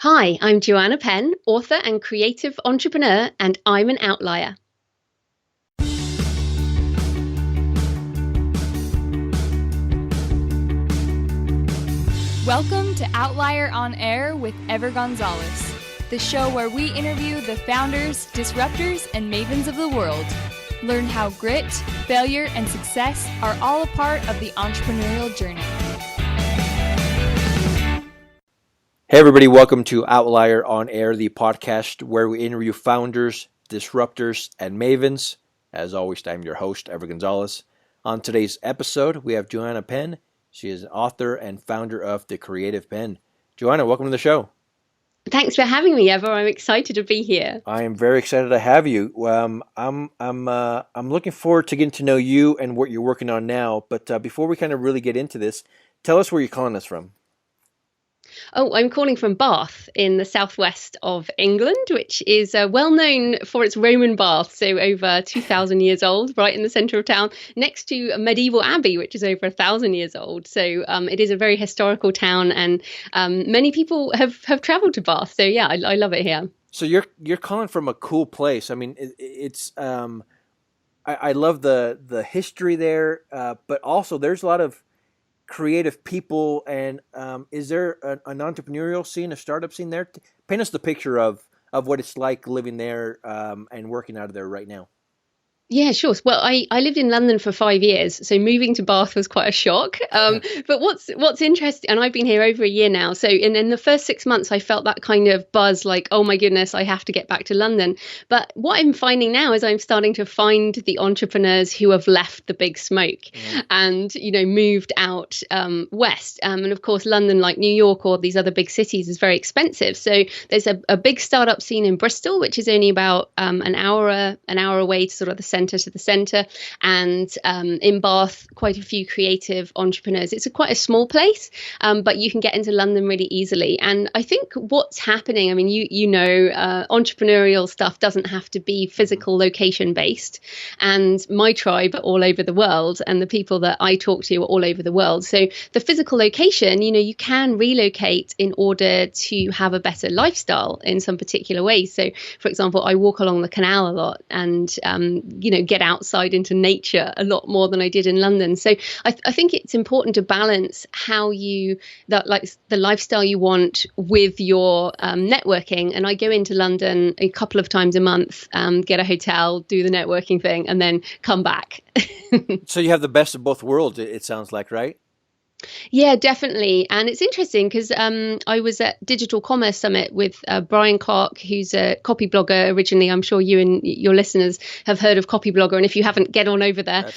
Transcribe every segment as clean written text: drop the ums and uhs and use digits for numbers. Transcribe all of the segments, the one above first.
Hi, I'm Joanna Penn, author and creative entrepreneur, and I'm an outlier. Welcome to Outlier on Air with Ever Gonzalez, the show where we interview the founders, disruptors, and mavens of the world. Learn how grit, failure, and success are all a part of the entrepreneurial journey. Hey everybody, welcome to Outlier on Air, the podcast where we interview founders, disruptors, and mavens. As always, I'm your host, Ever Gonzalez. On today's episode, we have Joanna Penn. She is an author and founder of The Creative Penn. Joanna, welcome to the show. Thanks for having me, Ever. I'm excited to be here. I am very excited to have you. I'm looking forward to getting to know you and what you're working on now. But before we kind of really get into this, tell us where you're calling us from. Oh, I'm calling from Bath in the southwest of England, which is well known for its Roman bath, so over 2,000 years old, right in the centre of town, next to a medieval abbey, which is over 1,000 years old. So it is a very historical town, and many people have travelled to Bath. So yeah, I love it here. So you're calling from a cool place. I mean, it's I love the history there, but also there's a lot of creative people, and is there an entrepreneurial scene, a startup scene there? Paint us the picture of what it's like living there and working out of there right now. Yeah, sure. Well, I lived in London for 5 years, so moving to Bath was quite a shock. But what's interesting, and I've been here over a year now, so in the first 6 months, I felt that kind of buzz, like, oh my goodness, I have to get back to London. But what I'm finding now is I'm starting to find the entrepreneurs who have left the big smoke and, moved out west. And of course, London, like New York or these other big cities, is very expensive. So there's a big startup scene in Bristol, which is only about an hour away to sort of the center, and in Bath, quite a few creative entrepreneurs. It's quite a small place, but you can get into London really easily. And I think what's happening, I mean, entrepreneurial stuff doesn't have to be physical location based, and my tribe are all over the world, and the people that I talk to are all over the world. So the physical location, you can relocate in order to have a better lifestyle in some particular ways. So for example, I walk along the canal a lot, and get outside into nature a lot more than I did in London. So I think it's important to balance how the lifestyle you want with your networking. And I go into London a couple of times a month, get a hotel, do the networking thing, and then come back. So you have the best of both worlds, it sounds like, right? Yeah, definitely. And it's interesting because I was at Digital Commerce Summit with Brian Clark, who's a copy blogger originally. I'm sure you and your listeners have heard of Copy Blogger, and if you haven't, get on over there.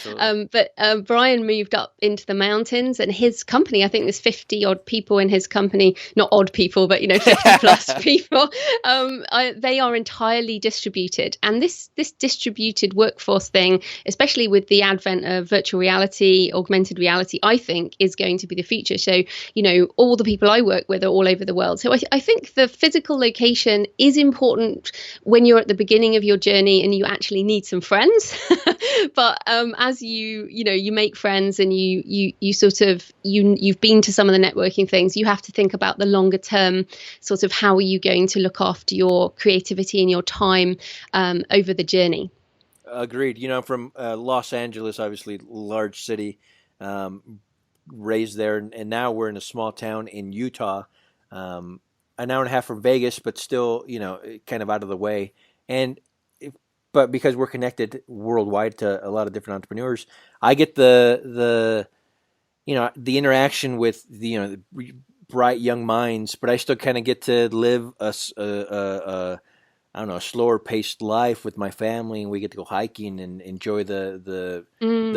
But Brian moved up into the mountains, and his company, I think there's 50 odd people in his company, not odd people, but 50 plus people. They are entirely distributed, and this distributed workforce thing, especially with the advent of virtual reality, augmented reality, I think is going to be the future. So, all the people I work with are all over the world. So I think the physical location is important when you're at the beginning of your journey and you actually need some friends. But as you make friends and you've been to some of the networking things, you have to think about the longer term, sort of how are you going to look after your creativity and your time over the journey. Agreed. I'm from Los Angeles, obviously large city. Raised there, and now we're in a small town in Utah, an hour and a half from Vegas, but still, kind of out of the way. But because we're connected worldwide to a lot of different entrepreneurs, I get the interaction with the bright young minds, but I still kind of get to live a slower paced life with my family, and we get to go hiking and enjoy the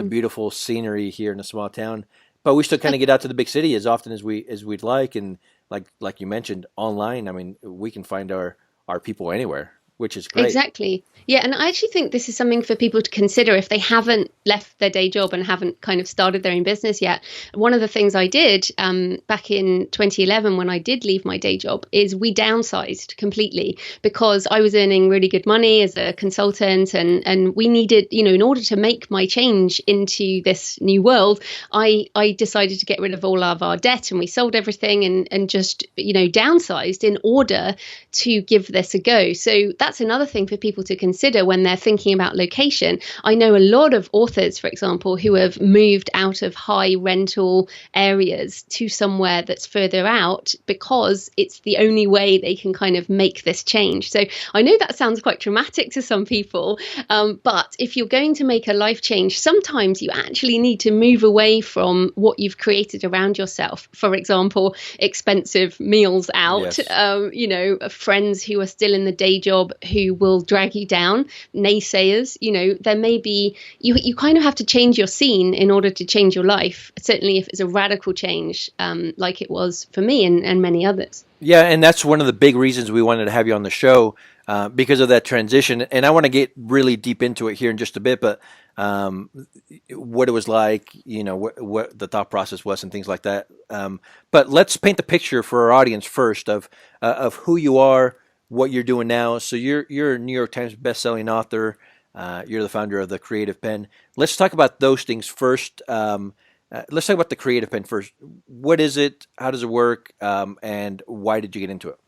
beautiful scenery here in a small town. But we still kind of get out to the big city as often as we'd like, and like you mentioned, online. I mean, we can find our people anywhere. which is great. Exactly. Yeah, and I actually think this is something for people to consider if they haven't left their day job and haven't kind of started their own business yet. One of the things I did back in 2011 when I did leave my day job is we downsized completely because I was earning really good money as a consultant, and we needed, in order to make my change into this new world, I decided to get rid of all of our debt, and we sold everything and just, downsized in order to give this a go. So that's another thing for people to consider when they're thinking about location. I know a lot of authors, for example, who have moved out of high rental areas to somewhere that's further out because it's the only way they can kind of make this change. So I know that sounds quite dramatic to some people, but if you're going to make a life change, sometimes you actually need to move away from what you've created around yourself. For example, expensive meals out, Yes. Friends who are still in the day job who will drag you down, naysayers. There may be, you kind of have to change your scene in order to change your life, certainly if it's a radical change, like it was for me and many others. Yeah, and that's one of the big reasons we wanted to have you on the show, because of that transition. And I want to get really deep into it here in just a bit, but what it was like, what the thought process was and things like that. But let's paint the picture for our audience first of who you are, what you're doing now. So you're a New York Times bestselling author. You're the founder of the Creative Penn. Let's talk about those things first. Let's talk about the Creative Penn first. What is it? How does it work? And why did you get into it?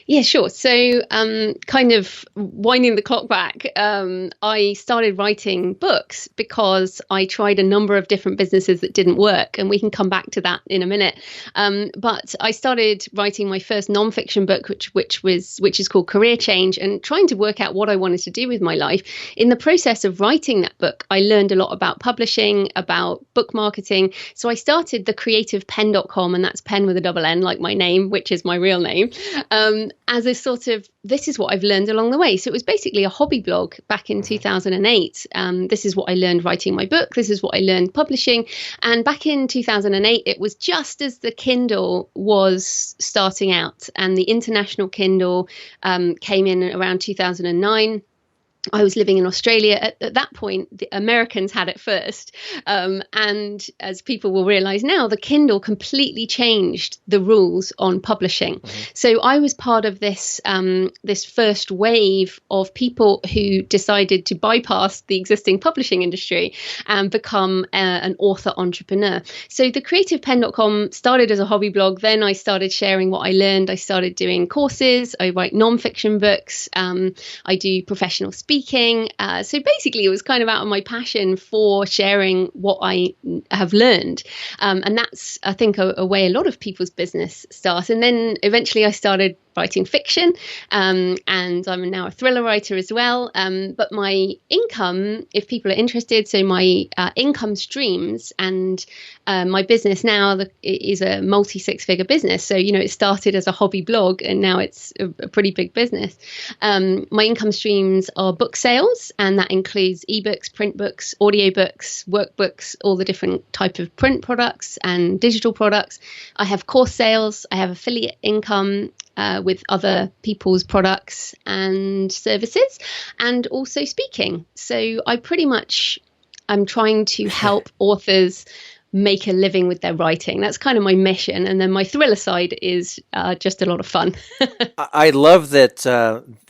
Yeah, sure. So, kind of winding the clock back, I started writing books because I tried a number of different businesses that didn't work, and we can come back to that in a minute. But I started writing my first nonfiction book, which is called Career Change, and trying to work out what I wanted to do with my life. In the process of writing that book, I learned a lot about publishing, about book marketing. So I started the creativepenn.com, and that's Penn with a double N, like my name, which is my real name. As a sort of, this is what I've learned along the way. So it was basically a hobby blog back in 2008. This is what I learned writing my book. This is what I learned publishing. And back in 2008, it was just as the Kindle was starting out, and the international Kindle came in around 2009. I was living in Australia. At that point, the Americans had it first. And as people will realize now, the Kindle completely changed the rules on publishing. Mm-hmm. So I was part of this first wave of people who decided to bypass the existing publishing industry and become an author entrepreneur. So the creativepenn.com started as a hobby blog. Then I started sharing what I learned. I started doing courses. I write nonfiction books. I do professional speaking. So basically, it was kind of out of my passion for sharing what I have learned. And that's, I think, a way a lot of people's business start. And then eventually I started writing fiction, and I'm now a thriller writer as well. But my income, if people are interested, so my income streams and my business now is a multi-six-figure business. So, it started as a hobby blog and now it's a pretty big business. My income streams are book sales, and that includes ebooks, print books, audiobooks, workbooks, all the different type of print products and digital products. I have course sales. I have affiliate income with other people's products and services, and also speaking. So I'm trying to help authors make a living with their writing. That's kind of my mission. And then my thriller side is just a lot of fun. I love that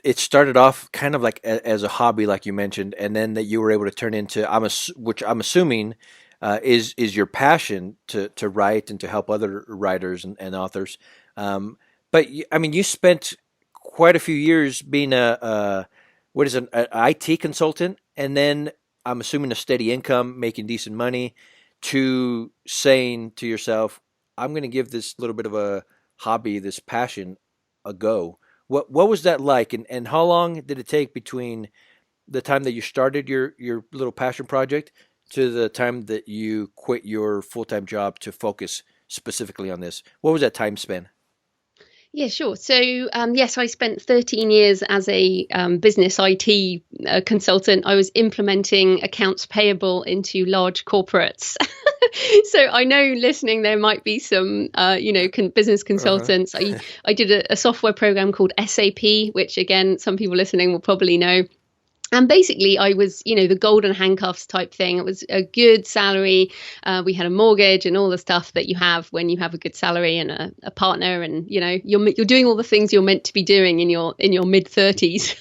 it started off kind of like as a hobby, like you mentioned, and then that you were able to turn into, which I'm assuming is your passion to write and to help other writers and authors. But I mean, you spent quite a few years being an IT consultant, and then I'm assuming a steady income, making decent money, to saying to yourself, I'm going to give this little bit of a hobby, this passion, a go. What was that like, and how long did it take between the time that you started your little passion project to the time that you quit your full-time job to focus specifically on this? What was that time span? Yeah, sure. So, yes, I spent 13 years as a business IT consultant. I was implementing accounts payable into large corporates. So I know listening, there might be some, business consultants. I did a software program called SAP, which again, some people listening will probably know. And basically, I was, the golden handcuffs type thing. It was a good salary. We had a mortgage and all the stuff that you have when you have a good salary and a partner, and you're doing all the things you're meant to be doing in your mid-30s.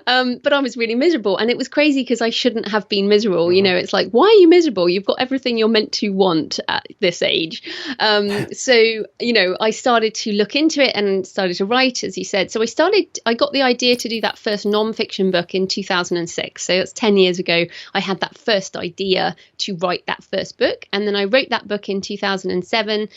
But I was really miserable, and it was crazy because I shouldn't have been miserable. It's like, why are you miserable? You've got everything you're meant to want at this age. So I started to look into it and started to write, as you said. So I got the idea to do that first non-fiction book in 2006. So that's 10 years ago. I had that first idea to write that first book. And then I wrote that book in 2007.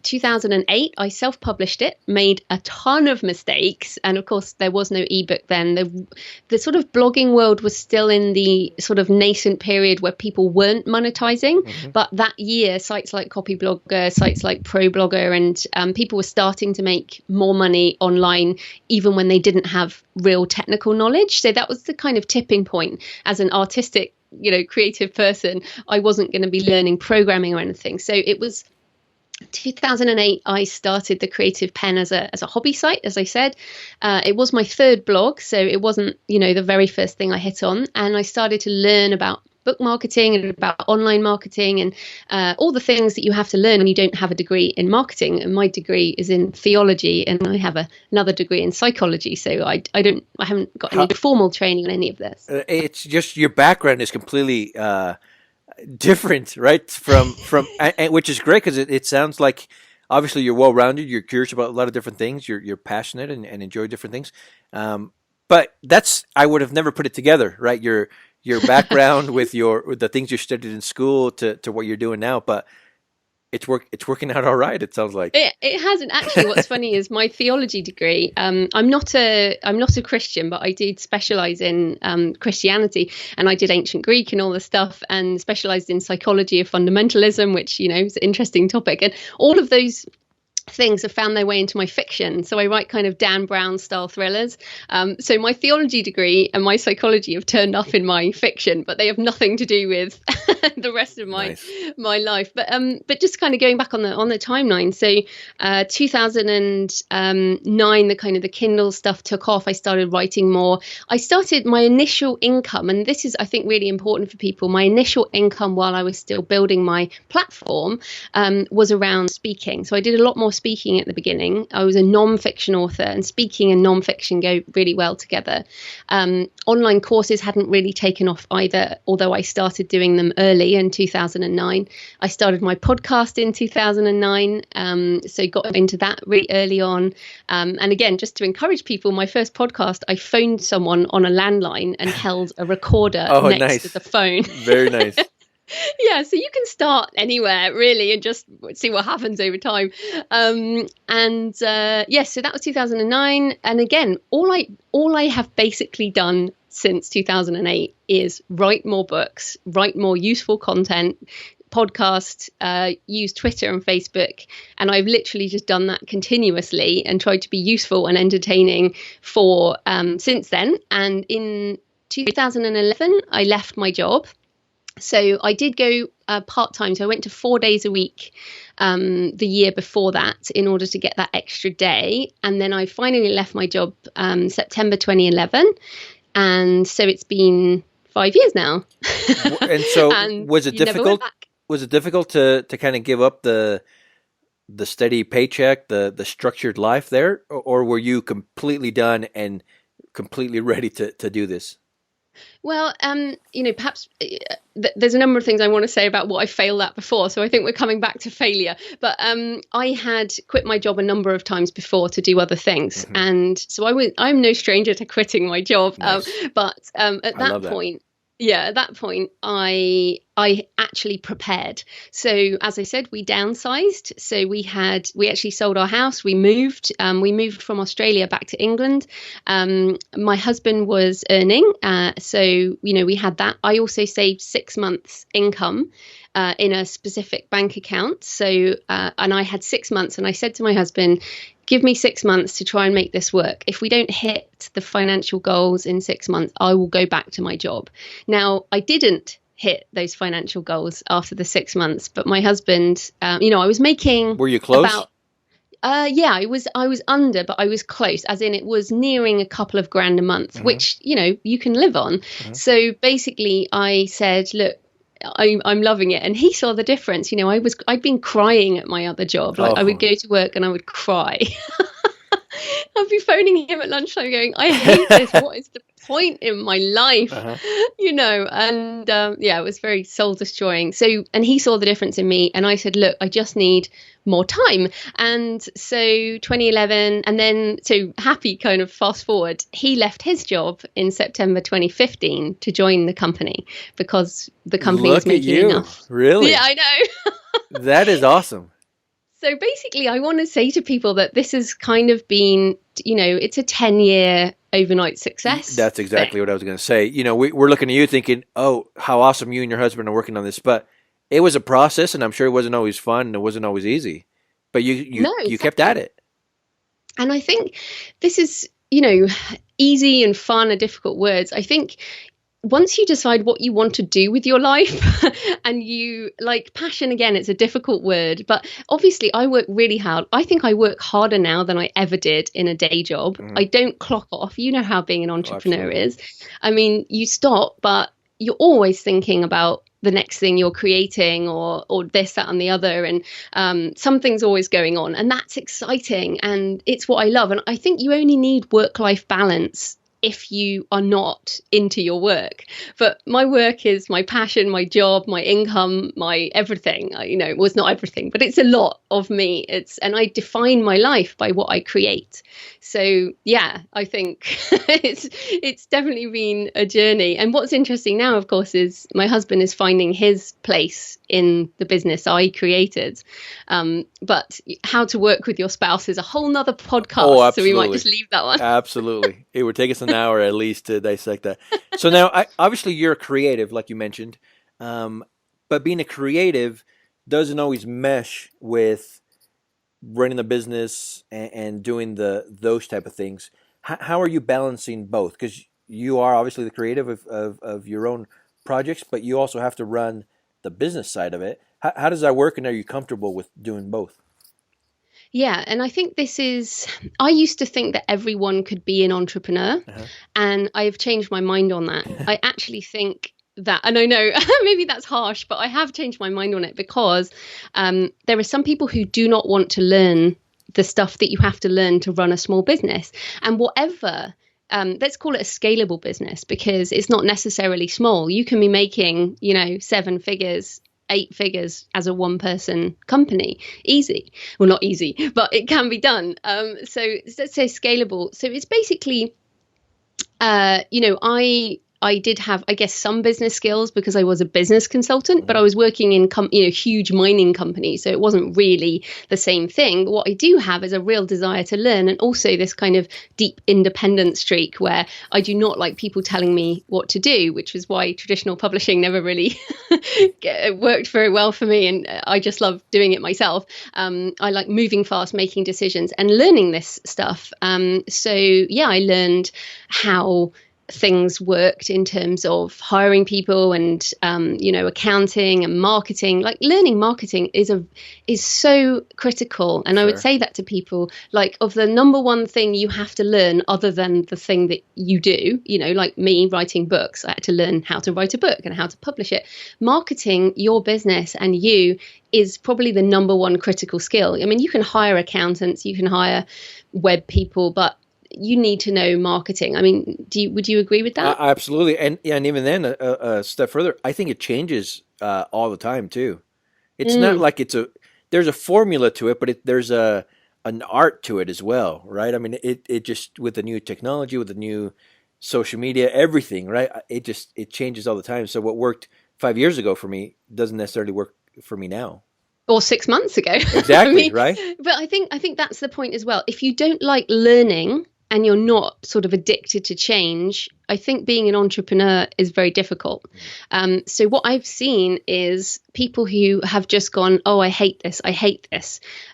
2008, I self-published it, made a ton of mistakes. And of course, there was no ebook then. The sort of blogging world was still in the sort of nascent period where people weren't monetizing. But that year, sites like Copyblogger, sites like ProBlogger, and people were starting to make more money online, even when they didn't have real technical knowledge. So that was the kind of tipping point. As an artistic, creative person, I wasn't going to be learning programming or anything. So it was 2008, I started the Creative Pen as a hobby site, as I said. It was my third blog, so it wasn't, the very first thing I hit on. And I started to learn about book marketing and about online marketing and all the things that you have to learn when you don't have a degree in marketing. And my degree is in theology, and I have another degree in psychology. So I haven't got any formal training on any of this. It's just your background is completely different, right? From which is great, because it sounds like obviously you're well-rounded. You're curious about a lot of different things. You're passionate and enjoy different things. But I would have never put it together, right? Your background with the things you studied in school to what you're doing now, but it's working out all right. It sounds like it hasn't actually. What's funny is my theology degree. I'm not a Christian, but I did specialize in Christianity, and I did ancient Greek and all the stuff, and specialized in psychology of fundamentalism, which is an interesting topic, and all of those things have found their way into my fiction. So I write kind of Dan Brown style thrillers. So my theology degree and my psychology have turned up in my fiction, but they have nothing to do with the rest of my life. But just kind of going back on the timeline. So 2009, the Kindle stuff took off. I started writing more. I started my initial income, and this is, I think, really important for people. My initial income while I was still building my platform was around speaking. So I did a lot more speaking at the beginning. I was a non-fiction author, and speaking and non-fiction go really well together. Online courses hadn't really taken off either, although I started doing them early in 2009. I started my podcast in 2009, so got into that really early on. And again, just to encourage people, my first podcast, I phoned someone on a landline and held a recorder next to the phone. Very nice. Yeah, so you can start anywhere really and just see what happens over time. So that was 2009. And again, all I have basically done since 2008 is write more books, write more useful content, podcast, use Twitter and Facebook. And I've literally just done that continuously and tried to be useful and entertaining for since then. And in 2011, I left my job. So I did go part-time. So I went to 4 days a week the year before that in order to get that extra day. And then I finally left my job September 2011. And so it's been 5 years now. And so was it difficult? Was it difficult to kind of give up the steady paycheck, the structured life there? Or were you completely done and completely ready to do this? Well, perhaps there's a number of things I want to say about what I failed at before. So I think we're coming back to failure. But I had quit my job a number of times before to do other things. Mm-hmm. And so I'm no stranger to quitting my job. Nice. But at that point, I actually prepared. So as I said, we downsized. So we actually sold our house. We moved from Australia back to England. My husband was earning. So we had that. I also saved 6 months income in a specific bank account. So, and I had 6 months, and I said to my husband, give me 6 months to try and make this work. If we don't hit the financial goals in 6 months, I will go back to my job. Now, I didn't hit those financial goals after the 6 months. But my husband, I was making. Were you close? Yeah, I was under, but I was close, as in it was nearing a couple of grand a month, which, you can live on. So basically I said, look, I'm loving it. And he saw the difference. I'd been crying at my other job. Like I would go to work and I would cry. I'd be phoning him at lunchtime going, I hate this. What is the point in my life? And it was very soul destroying. So, and he saw the difference in me, and I said, look, I just need more time. And so 2011, and then so happy kind of fast forward, he left his job in September 2015 to join the company because the company was making enough. Really? Yeah, I know. That is awesome. So basically, I want to say to people that this has kind of been, it's a 10-year overnight success. That's exactly what I was going to say. We're looking at you thinking, oh, how awesome you and your husband are working on this. But it was a process, and I'm sure it wasn't always fun and it wasn't always easy. But you kept at it. And I think this is, easy and fun are difficult words. I think once you decide what you want to do with your life and you like passion, again, it's a difficult word, but obviously I work really hard. I think I work harder now than I ever did in a day job. I don't clock off. You know how being an entrepreneur is. I mean, you stop, but you're always thinking about the next thing you're creating or this, that, and the other. And something's always going on, and that's exciting. And it's what I love. And I think you only need work-life balance if you are not into your work. But my work is my passion, my job, my income, my everything. It was not everything, but it's a lot of me. And I define my life by what I create. So yeah, I think it's definitely been a journey. And what's interesting now, of course, is my husband is finding his place in the business I created. But how to work with your spouse is a whole nother podcast. Oh, so we might just leave that one. Absolutely. It would take us an hour at least to dissect that. So now, obviously you're a creative, like you mentioned, but being a creative doesn't always mesh with running the business and doing those type of things. How are you balancing both? Because you are obviously the creative of your own projects, but you also have to run the business side of it. How does that work, and are you comfortable with doing both? Yeah, and I think I used to think that everyone could be an entrepreneur, and I've changed my mind on that. I actually think that, and I know maybe that's harsh, but I have changed my mind on it because there are some people who do not want to learn the stuff that you have to learn to run a small business. And whatever, let's call it a scalable business, because it's not necessarily small. You can be making, 7 figures, 8 figures as a one-person company. Easy. Well, not easy, but it can be done. So let's say scalable. So it's basically, I did have, I guess, some business skills because I was a business consultant, but I was working in huge mining companies, so it wasn't really the same thing. But what I do have is a real desire to learn, and also this kind of deep independent streak where I do not like people telling me what to do, which is why traditional publishing never really worked very well for me, and I just love doing it myself. I like moving fast, making decisions, and learning this stuff. So yeah, I learned how things worked in terms of hiring people and accounting and marketing. Like learning marketing is so critical, and I would say that to people, like, of the number one thing you have to learn other than the thing that you do, like me writing books, I had to learn how to write a book and how to publish it. Marketing your business and you is probably the number one critical skill. I mean, you can hire accountants, you can hire web people, but you need to know marketing. I mean, would you agree with that? Absolutely. And even then, a step further, I think it changes all the time too. It's not like there's a formula to it, but there's an art to it as well, right? I mean, it just, with the new technology, with the new social media, everything, right? It changes all the time. So what worked 5 years ago for me doesn't necessarily work for me now. Or 6 months ago. Exactly, right? But I think that's the point as well. If you don't like learning and you're not sort of addicted to change, I think being an entrepreneur is very difficult. So what I've seen is people who have just gone, oh, I hate this.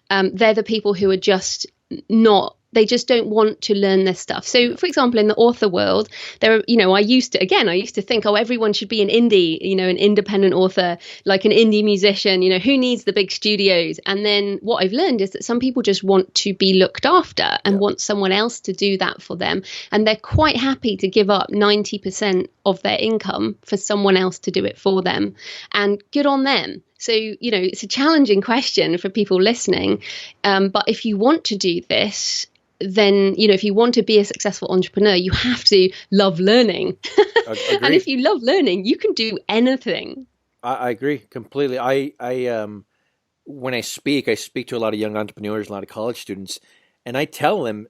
They're the people who are just not they just don't want to learn this stuff. So, for example, in the author world, there are, I used to think, oh, everyone should be an indie, an independent author, like an indie musician, who needs the big studios? And then what I've learned is that some people just want to be looked after and want someone else to do that for them. And they're quite happy to give up 90% of their income for someone else to do it for them. And good on them. So, it's a challenging question for people listening. But if you want to do this, then, if you want to be a successful entrepreneur, you have to love learning. And if you love learning, you can do anything. I agree completely. I when I speak to a lot of young entrepreneurs, a lot of college students, and I tell them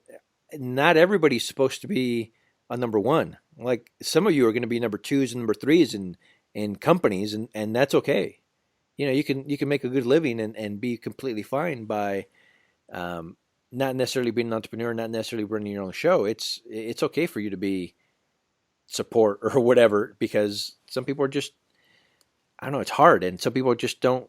not everybody's supposed to be a number one. Like some of you are going to be number twos and number threes in companies, and that's okay. You can make a good living and be completely fine by not necessarily being an entrepreneur, not necessarily running your own show. It's okay for you to be support or whatever, because some people are just, I don't know, it's hard, and some people just don't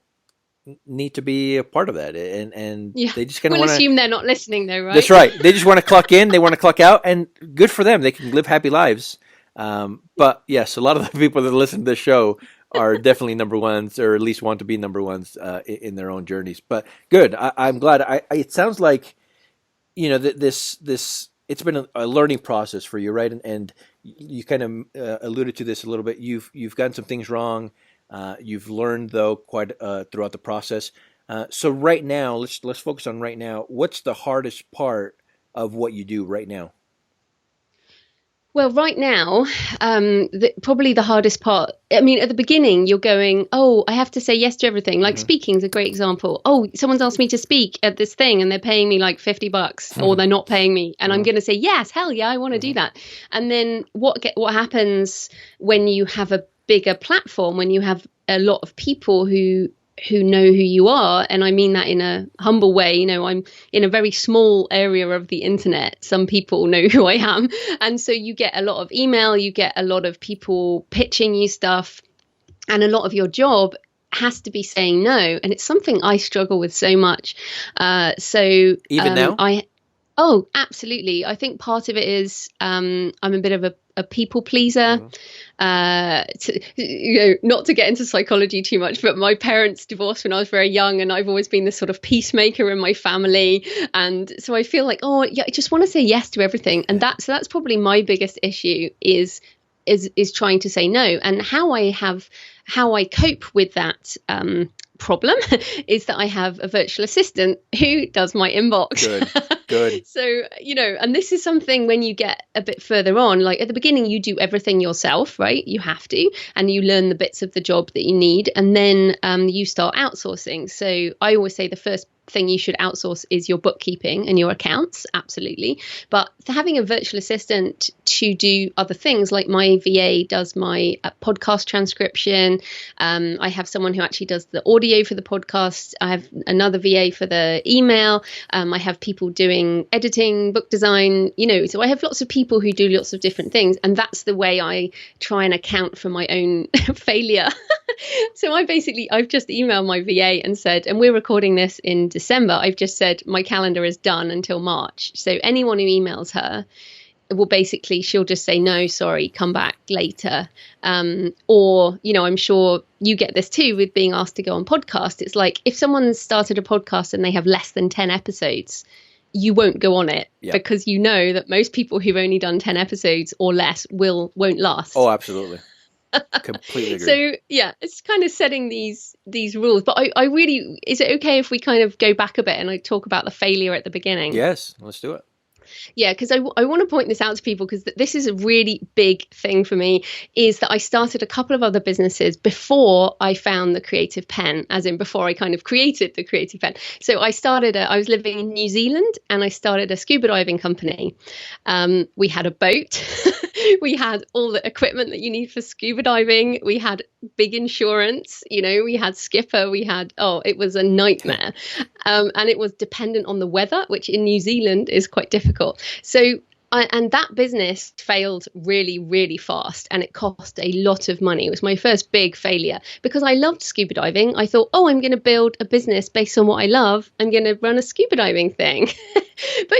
need to be a part of that, and they just kind of want to assume they're not listening though, right? That's right. They just want to clock in, they want to clock out, and good for them. They can live happy lives. But yes, a lot of the people that listen to this show are definitely number ones, or at least want to be number ones in their own journeys. But good. I'm glad. It sounds like this it's been a learning process for you, right? And you kind of alluded to this a little bit. You've gotten some things wrong. You've learned though quite throughout the process. So right now, let's focus on right now. What's the hardest part of what you do right now? Well, right now, probably the hardest part, I mean, at the beginning, you're going, oh, I have to say yes to everything. Like speaking is a great example. Oh, someone's asked me to speak at this thing and they're paying me like $50 or they're not paying me. And I'm going to say, yes, hell yeah, I want to do that. And then what happens when you have a bigger platform, when you have a lot of people who know who you are, and I mean that in a humble way. I'm in a very small area of the internet. Some people know who I am, and so you get a lot of email, you get a lot of people pitching you stuff, and a lot of your job has to be saying no, and it's something I struggle with so much. So even now, oh, absolutely. I think part of it is I'm a bit of a people pleaser. Not to get into psychology too much, but my parents divorced when I was very young, and I've always been this sort of peacemaker in my family, and so I feel like, oh yeah, I just want to say yes to everything, and that's probably my biggest issue is trying to say no. And how I cope with that problem is that I have a virtual assistant who does my inbox. Good. So, and this is something when you get a bit further on, like at the beginning, you do everything yourself, right? You have to, and you learn the bits of the job that you need, and then you start outsourcing. So I always say the first thing you should outsource is your bookkeeping and your accounts, absolutely. But having a virtual assistant to do other things, like my VA does my podcast transcription. I have someone who actually does the audio for the podcast. I have another VA for the email. I have people doing editing, book design, so I have lots of people who do lots of different things. And that's the way I try and account for my own failure. So I've just emailed my VA and said, and we're recording this in December, I've just said my calendar is done until March. So anyone who emails her she'll just say, no, sorry, come back later. Or, I'm sure you get this too with being asked to go on podcast. It's like if someone started a podcast and they have less than 10 episodes, you won't go on it because you know that most people who've only done 10 episodes or less won't last. Oh, absolutely. Completely agree. So yeah, it's kind of setting these rules. But I really, is it okay if we kind of go back a bit and I talk about the failure at the beginning? Yes, let's do it. Yeah, because I want to point this out to people, because this is a really big thing for me, is that I started a couple of other businesses before I found the Creative Pen, as in before I kind of created the Creative Pen. So I was living in New Zealand and I started a scuba diving company. We had a boat. We had all the equipment that you need for scuba diving. We had big insurance, we had skipper, it was a nightmare. And it was dependent on the weather, which in New Zealand is quite difficult. So And that business failed really, really fast, and it cost a lot of money. It was my first big failure because I loved scuba diving. I thought, oh, I'm going to build a business based on what I love. I'm going to run a scuba diving thing. But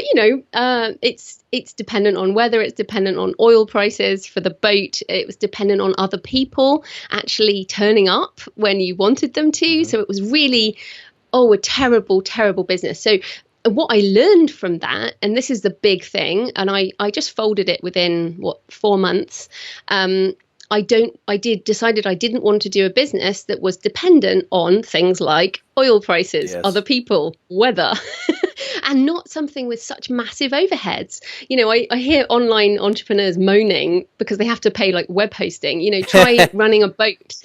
it's dependent on weather. It's dependent on oil prices for the boat. It was dependent on other people actually turning up when you wanted them to. So it was really, a terrible, terrible business. So what I learned from that, and this is the big thing, and I just folded it within 4 months. Decided I didn't want to do a business that was dependent on things like oil prices, other people, weather, and not something with such massive overheads. I hear online entrepreneurs moaning because they have to pay like web hosting. Try running a boat.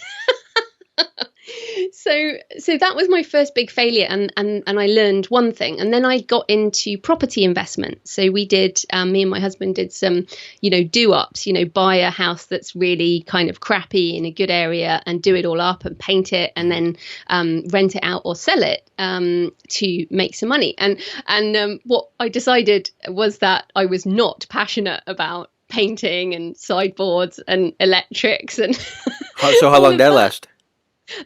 So that was my first big failure, and I learned one thing, and then I got into property investment. So we did, me and my husband did some, do-ups, buy a house that's really kind of crappy in a good area and do it all up and paint it and then rent it out or sell it to make some money. And what I decided was that I was not passionate about painting and sideboards and electrics and So how long did that last?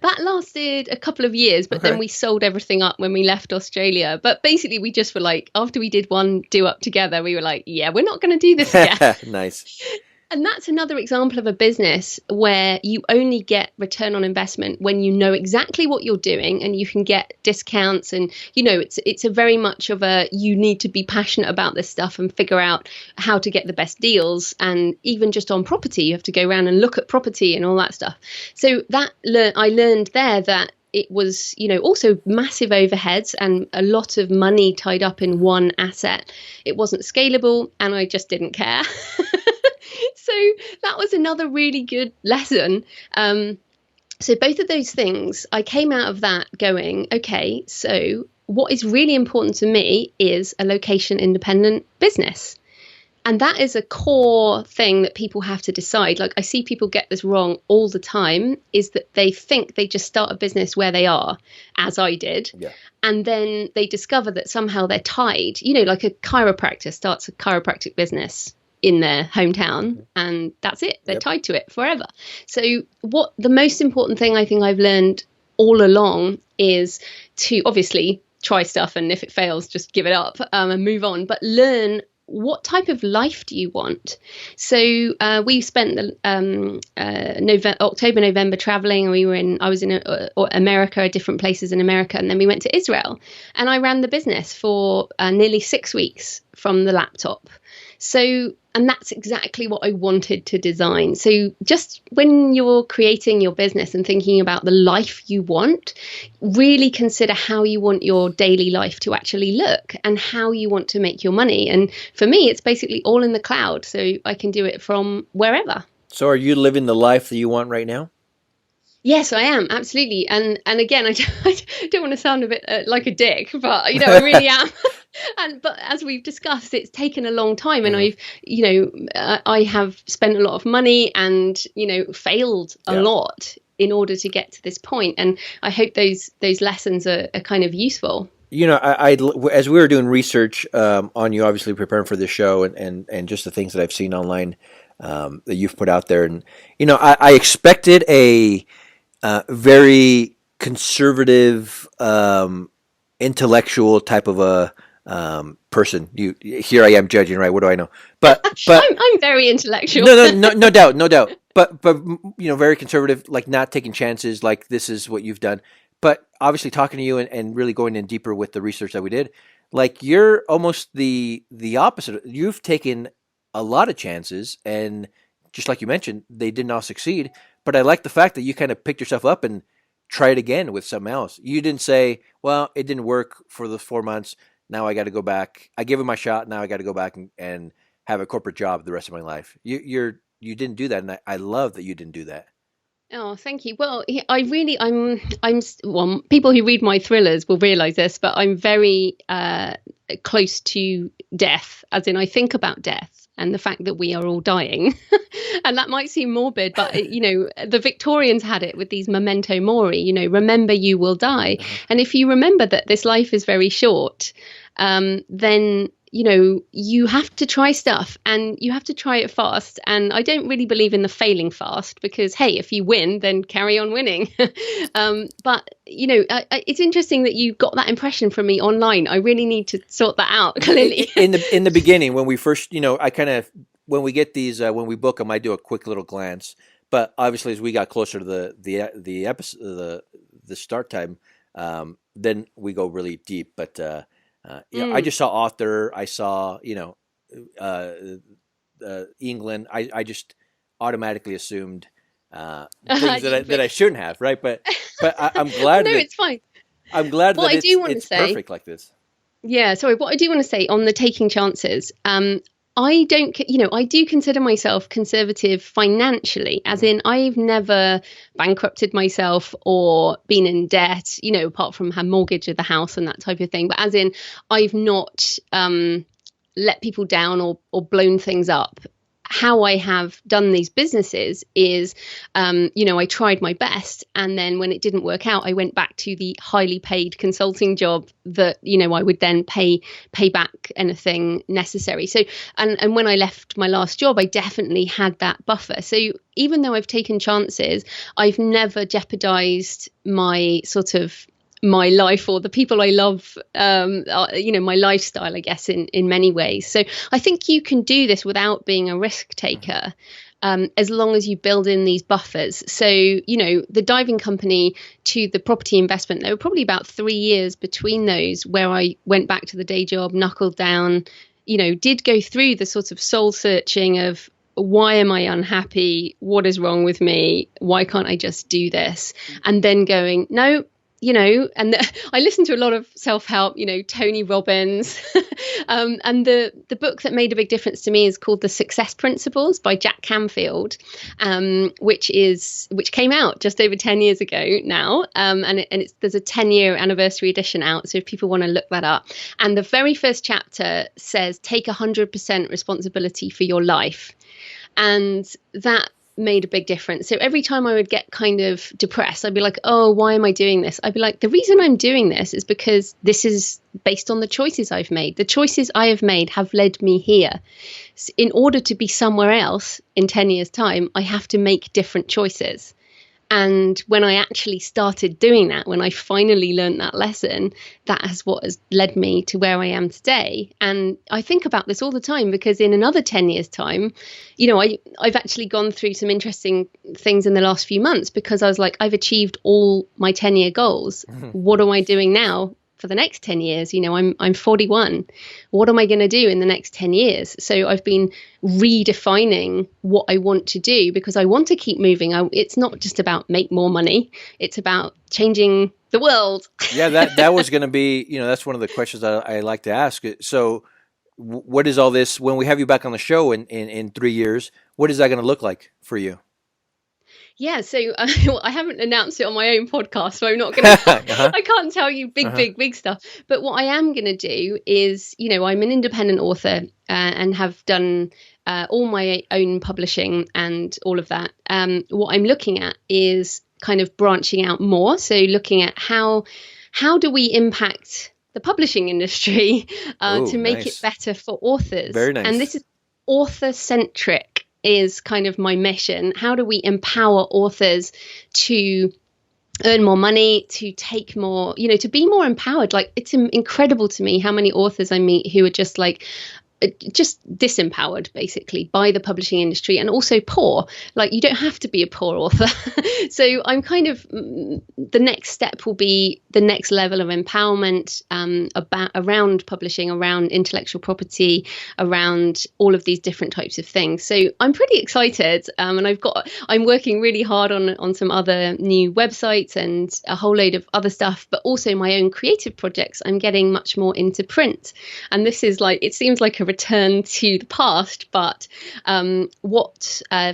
That lasted a couple of years, but then we sold everything up when we left Australia. But basically, we just were like, after we did one do up together, we were like, yeah, we're not going to do this again. Nice. And that's another example of a business where you only get return on investment when you know exactly what you're doing and you can get discounts. And, it's a very much of a, you need to be passionate about this stuff and figure out how to get the best deals. And even just on property, you have to go around and look at property and all that stuff. So I learned there that it was, also massive overheads and a lot of money tied up in one asset. It wasn't scalable and I just didn't care. So that was another really good lesson. So both of those things, I came out of that going, okay, so what is really important to me is a location independent business. And that is a core thing that people have to decide. Like I see people get this wrong all the time, is that they think they just start a business where they are, as I did. Yeah. And then they discover that somehow they're tied, like a chiropractor starts a chiropractic business in their hometown and that's it. They're tied to it forever. So what the most important thing I think I've learned all along is to obviously try stuff, and if it fails, just give it up and move on, but learn what type of life do you want? So we spent the October, November traveling, and I was in America, different places in America, and then we went to Israel, and I ran the business for nearly 6 weeks from the laptop. So, and that's exactly what I wanted to design. So just when you're creating your business and thinking about the life you want, really consider how you want your daily life to actually look and how you want to make your money. And for me, it's basically all in the cloud. So I can do it from wherever. So are you living the life that you want right now? Yes, I am. Absolutely. And again, I don't want to sound a bit like a dick, but, I really am. But as we've discussed, it's taken a long time, and I have spent a lot of money and, failed a lot in order to get to this point. And I hope those lessons are kind of useful. I as we were doing research on you, obviously preparing for this show and just the things that I've seen online that you've put out there. And, I expected a very conservative, intellectual type of a person. Here I am judging, right? What do I know? But I'm very intellectual. No doubt. But very conservative, like not taking chances. Like this is what you've done. But obviously, talking to you and really going in deeper with the research that we did, like you're almost the opposite. You've taken a lot of chances, and just like you mentioned, they did not succeed. But I like the fact that you kind of picked yourself up and tried again with something else. You didn't say, well, it didn't work for the 4 months. Now I got to go back. I gave it my shot. Now I got to go back and have a corporate job the rest of my life. You didn't do that. And I love that you didn't do that. Oh, thank you. Well, well, people who read my thrillers will realize this, but I'm very close to death, as in I think about death and the fact that we are all dying. And that might seem morbid, but the Victorians had it with these memento mori, remember you will die. And if you remember that this life is very short, then you have to try stuff and you have to try it fast. And I don't really believe in the failing fast because, hey, if you win, then carry on winning. But, it's interesting that you got that impression from me online. I really need to sort that out, clearly. In the beginning, when we first, I kind of, when we get these, when we book them, I do a quick little glance. But obviously, as we got closer to the episode, the start time, then we go really deep. But I just saw author. I saw England. I just automatically assumed things that I shouldn't have, right? But I'm glad. No, it's fine. I'm glad that it's perfect like this. Yeah. Sorry. What I do want to say on the taking chances. I do consider myself conservative financially, as in I've never bankrupted myself or been in debt, apart from have mortgage of the house and that type of thing. But as in I've not let people down or blown things up. How I have done these businesses is, I tried my best. And then when it didn't work out, I went back to the highly paid consulting job that, I would then pay back anything necessary. So, and when I left my last job, I definitely had that buffer. So even though I've taken chances, I've never jeopardized my my life or the people I love, my lifestyle, I guess, in many ways. So I think you can do this without being a risk taker, as long as you build in these buffers. So, the diving company to the property investment, there were probably about 3 years between those where I went back to the day job, knuckled down, did go through the sort of soul searching of, why am I unhappy? What is wrong with me? Why can't I just do this? And then going, no, I listen to a lot of self-help, Tony Robbins, and the book that made a big difference to me is called The Success Principles by Jack Canfield, which came out just over 10 years ago now. And there's a 10-year anniversary edition out. So if people want to look that up, and the very first chapter says, take 100% responsibility for your life. And that made a big difference. So every time I would get kind of depressed, I'd be like, oh, why am I doing this? I'd be like, the reason I'm doing this is because this is based on the choices I've made. The choices I have made have led me here. In order to be somewhere else in 10 years' time, I have to make different choices. And when I actually started doing that, when I finally learned that lesson, that is what has led me to where I am today. And I think about this all the time because in another 10 years' time, I've actually gone through some interesting things in the last few months because I was like, I've achieved all my 10-year goals. What am I doing now for the next 10 years? I'm 41. What am I going to do in the next 10 years? So I've been redefining what I want to do because I want to keep moving. It's not just about make more money. It's about changing the world. Yeah, that was going to be, that's one of the questions I like to ask. So what is all this, when we have you back on the show in 3 years, what is that going to look like for you? Yeah, so I haven't announced it on my own podcast, so I'm not going to, I can't tell you big stuff. But what I am going to do is, I'm an independent author and have done all my own publishing and all of that. What I'm looking at is kind of branching out more. So looking at how do we impact the publishing industry to make it better for authors. Very nice. And this is author-centric. Is kind of my mission. How do we empower authors to earn more money, to take more, to be more empowered? Like, it's incredible to me how many authors I meet who are just disempowered basically by the publishing industry, and also poor. Like, you don't have to be a poor author. So I'm kind of, the next step will be the next level of empowerment around publishing, around intellectual property, around all of these different types of things. So I'm pretty excited, and I'm working really hard on some other new websites and a whole load of other stuff, but also my own creative projects. I'm getting much more into print, and this is like, it seems like a return to the past, but for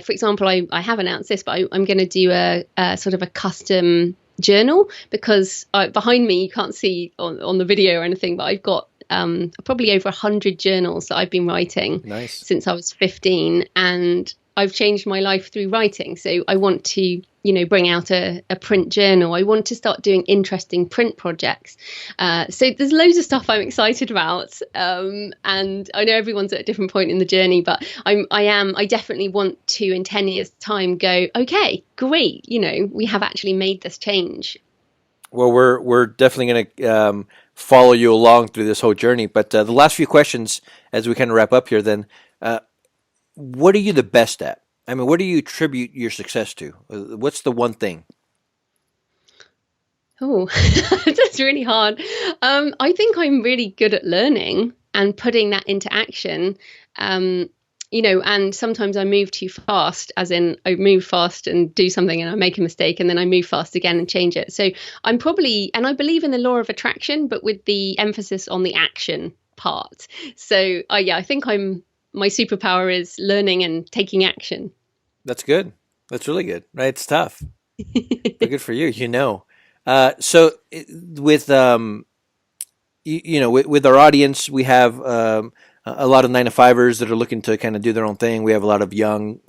example, I have announced this, but I'm going to do a sort of a custom journal, because behind me, you can't see on the video or anything, but I've got probably over 100 journals that I've been writing since I was 15, and I've changed my life through writing. So I want to bring out a print journal. I want to start doing interesting print projects. So there's loads of stuff I'm excited about. And I know everyone's at a different point in the journey, but I definitely want to, in 10 years time, go, okay, great. We have actually made this change. Well, we're definitely going to follow you along through this whole journey. But the last few questions, as we kind of wrap up here, then, what are you the best at? I mean, what do you attribute your success to? What's the one thing? Oh, that's really hard. I think I'm really good at learning and putting that into action. And sometimes I move too fast, as in I move fast and do something and I make a mistake and then I move fast again and change it. So I'm probably, and I believe in the law of attraction, but with the emphasis on the action part. So I think my superpower is learning and taking action. That's good. That's really good. Right? It's tough, but good for you. So with with our audience, we have a lot of 9-to-5ers that are looking to kind of do their own thing. We have a lot of young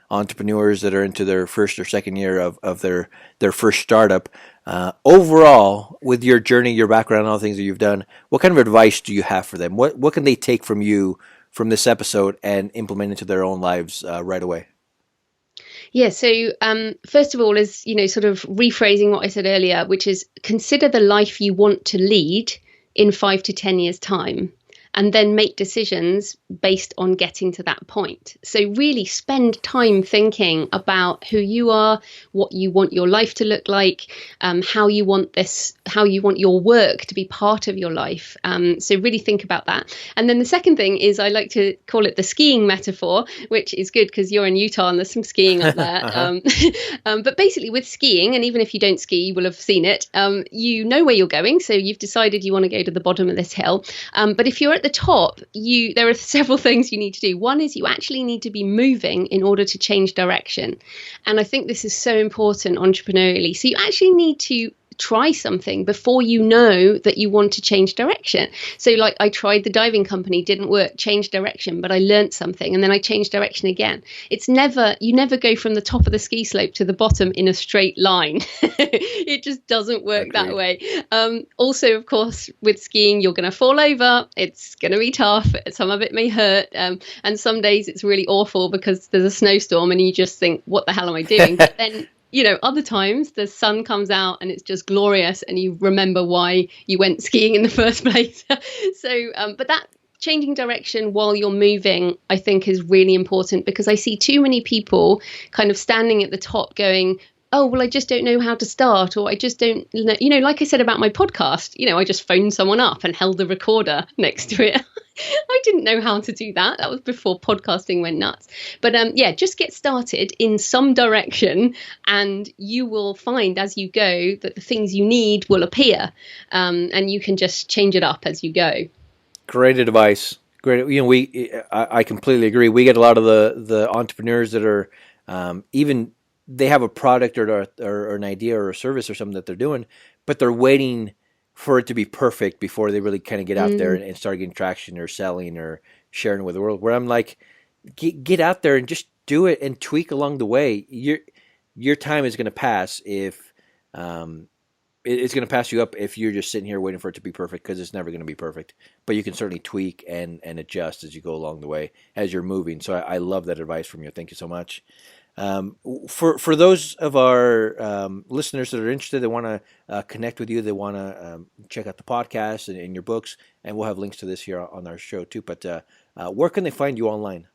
entrepreneurs that are into their first or second year of their first startup. Overall, with your journey, your background, and all the things that you've done, what kind of advice do you have for them? What can they take from you from this episode and implement into their own lives right away? Yeah, so first of all is, sort of rephrasing what I said earlier, which is consider the life you want to lead in 5 to 10 years' time, and then make decisions based on getting to that point. So really spend time thinking about who you are, what you want your life to look like, how you want your work to be part of your life. So really think about that. And then the second thing is I like to call it the skiing metaphor, which is good because you're in Utah and there's some skiing up there. But basically with skiing, and even if you don't ski, you will have seen it, you know where you're going. So you've decided you want to go to the bottom of this hill. But if you're at the top, there are several things you need to do. One is you actually need to be moving in order to change direction. And I think this is so important entrepreneurially. So you actually need to try something before you know that you want to change direction. So like I tried the diving company, didn't work, changed direction, but I learned something and then I changed direction again. You never go from the top of the ski slope to the bottom in a straight line. It just doesn't work that way. Also, of course, with skiing, you're going to fall over. It's going to be tough. Some of it may hurt. And some days it's really awful because there's a snowstorm and you just think, what the hell am I doing? But then other times the sun comes out and it's just glorious and you remember why you went skiing in the first place. So, but that changing direction while you're moving, I think is really important because I see too many people kind of standing at the top going, oh, well, I just don't know how to start, or I just don't know, like I said about my podcast, I just phoned someone up and held the recorder next to it. I didn't know how to do that. That was before podcasting went nuts. But just get started in some direction and you will find as you go that the things you need will appear, and you can just change it up as you go. Great advice. Great. I completely agree. We get a lot of the entrepreneurs that are even they have a product or an idea or a service or something that they're doing, but they're waiting for it to be perfect before they really kind of get out there and start getting traction or selling or sharing with the world. Where I'm like, get out there and just do it and tweak along the way. Your time is going to pass if it's going to pass you up if you're just sitting here waiting for it to be perfect, because it's never going to be perfect. But you can certainly tweak and adjust as you go along the way as you're moving. So I love that advice from you. Thank you so much. For those of our listeners that are interested, they want to connect with you, they want to check out the podcast and your books, and we'll have links to this here on our show too. But where can they find you online?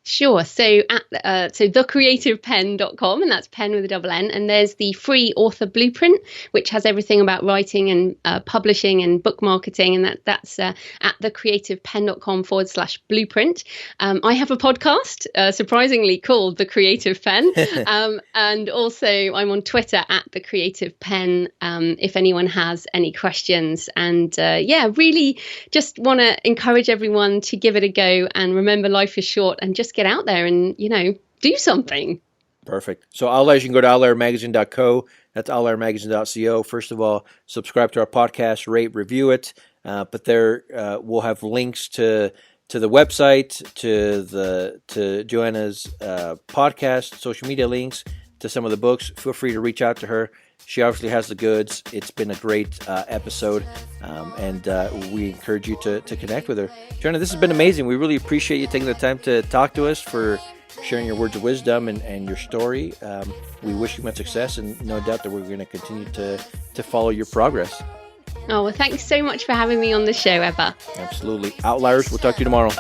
Sure. So thecreativepenn.com, and that's pen with a double N. And there's the free author blueprint, which has everything about writing and publishing and book marketing. And that's at thecreativepenn.com/blueprint. I have a podcast, surprisingly called The Creative Penn. And also I'm on Twitter at The Creative Penn, if anyone has any questions. And really just want to encourage everyone to give it a go and remember life is short and just get out there and, do something. Perfect. So Outliers, you can go to outliermagazine.co. That's outliermagazine.co. First of all, subscribe to our podcast, rate, review it. But there we'll have links to the website, to Joanna's podcast, social media links, to some of the books, feel free to reach out to her. She obviously has the goods. It's been a great episode, and we encourage you to connect with her. Joanna, this has been amazing. We really appreciate you taking the time to talk to us, for sharing your words of wisdom and your story. We wish you much success, and no doubt that we're going to continue to follow your progress. Oh, well, thanks so much for having me on the show, Eva. Absolutely. Outliers, we'll talk to you tomorrow.